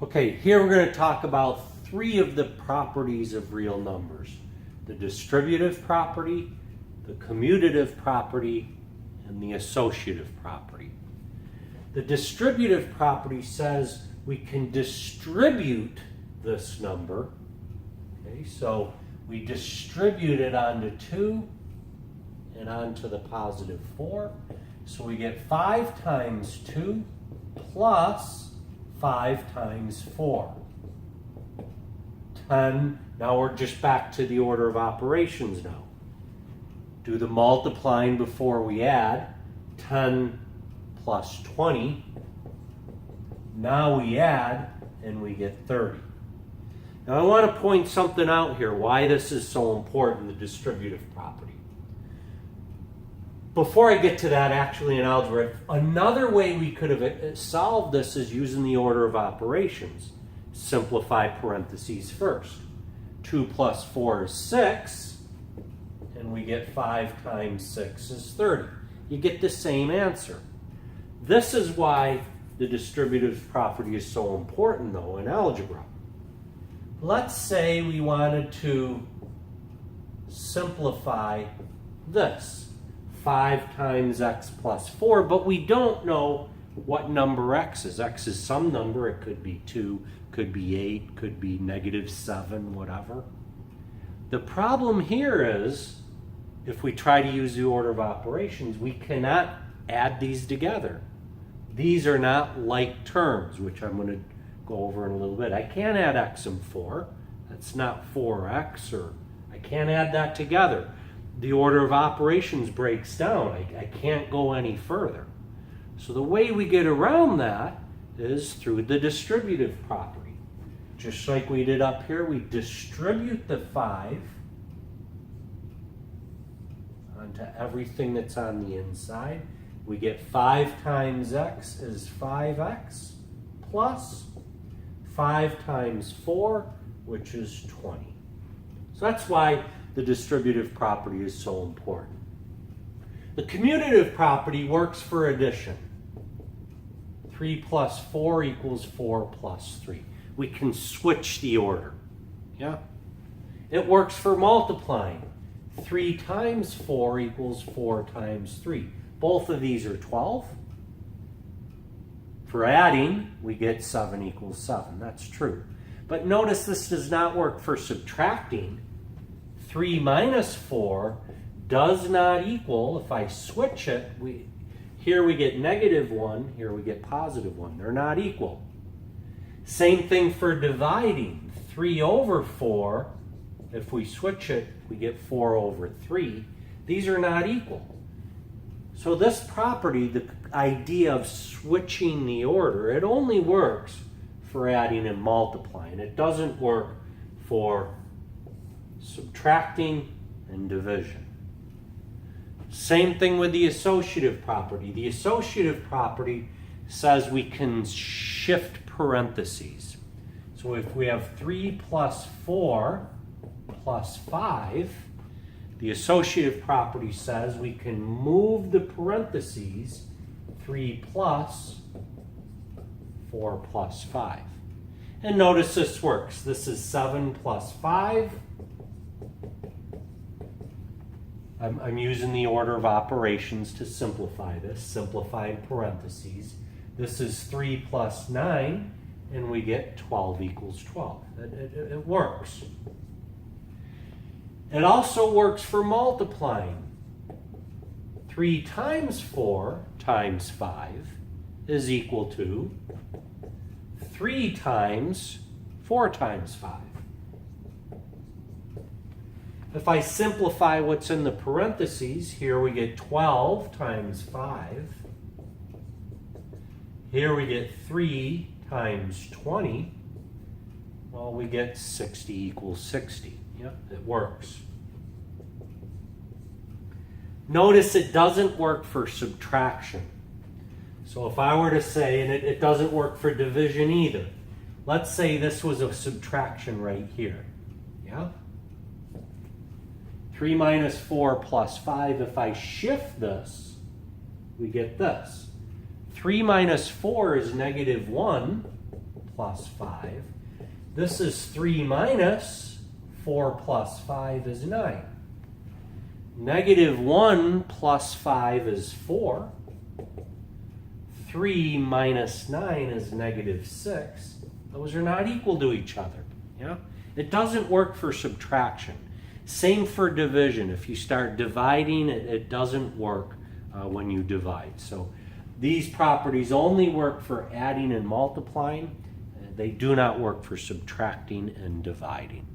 Okay, here we're going to talk about three of the properties of real numbers. The distributive property, the commutative property, and the associative property. The distributive property says we can distribute this number. Okay, so we distribute it onto 2 and onto the positive 4. So we get 5 times 2 plus 5 times 4. 10. Now we're just back to the order of operations now. Do the multiplying before we add. 10 plus 20. Now we add and we get 30. Now I want to point something out here, why this is so important, the distributive property. Before I get to that, actually in algebra, another way we could have solved this is using the order of operations. Simplify parentheses first. 2 plus 4 is 6, and we get 5 times 6 is 30. You get the same answer. This is why the distributive property is so important, though, in algebra. Let's say we wanted to simplify this. 5 times x plus 4, but we don't know what number x is. X is some number. It could be 2, could be 8, could be -7, whatever. The problem here is, if we try to use the order of operations, we cannot add these together. These are not like terms, which I'm going to go over in a little bit. I can't add x and 4. That's not 4x, or I can't add that together. The order of operations breaks down. I can't go any further. So the way we get around that is through the distributive property. Just like we did up here, we distribute the 5 onto everything that's on the inside. We get 5 times x is 5x plus 5 times 4, which is 20. So that's why the distributive property is so important. The commutative property works for addition. 3 plus 4 equals 4 plus 3. We can switch the order. Yeah? It works for multiplying. 3 times 4 equals 4 times 3. Both of these are 12. For adding, we get 7 equals 7. That's true. But notice this does not work for subtracting. 3 minus 4 does not equal, if I switch it, here we get -1, here we get +1. They're not equal. Same thing for dividing. 3 over 4, if we switch it, we get 4 over 3. These are not equal. So this property, the idea of switching the order, it only works for adding and multiplying. It doesn't work for subtracting and division. Same thing with the associative property. The associative property says we can shift parentheses. So if we have 3 plus 4 plus 5, the associative property says we can move the parentheses 3 plus 4 plus 5. And notice this works. This is 7 plus 5. I'm using the order of operations to simplify this, simplifying parentheses. This is 3 plus 9, and we get 12 equals 12. It works. It also works for multiplying. 3 times 4 times 5 is equal to 3 times 4 times 5. If I simplify what's in the parentheses, here we get 12 times 5. Here we get 3 times 20. Well, we get 60 equals 60. Yep, it works. Notice it doesn't work for subtraction. So if I were to say, and it doesn't work for division either. Let's say this was a subtraction right here. Yeah? 3 minus 4 plus 5, if I shift this, we get this. 3 minus 4 is -1 plus 5. This is 3 minus 4 plus 5 is 9. Negative 1 plus 5 is 4. 3 minus 9 is negative 6. Those are not equal to each other. Yeah? It doesn't work for subtraction. Same for division. If you start dividing, it doesn't work when you divide. So these properties only work for adding and multiplying. They do not work for subtracting and dividing.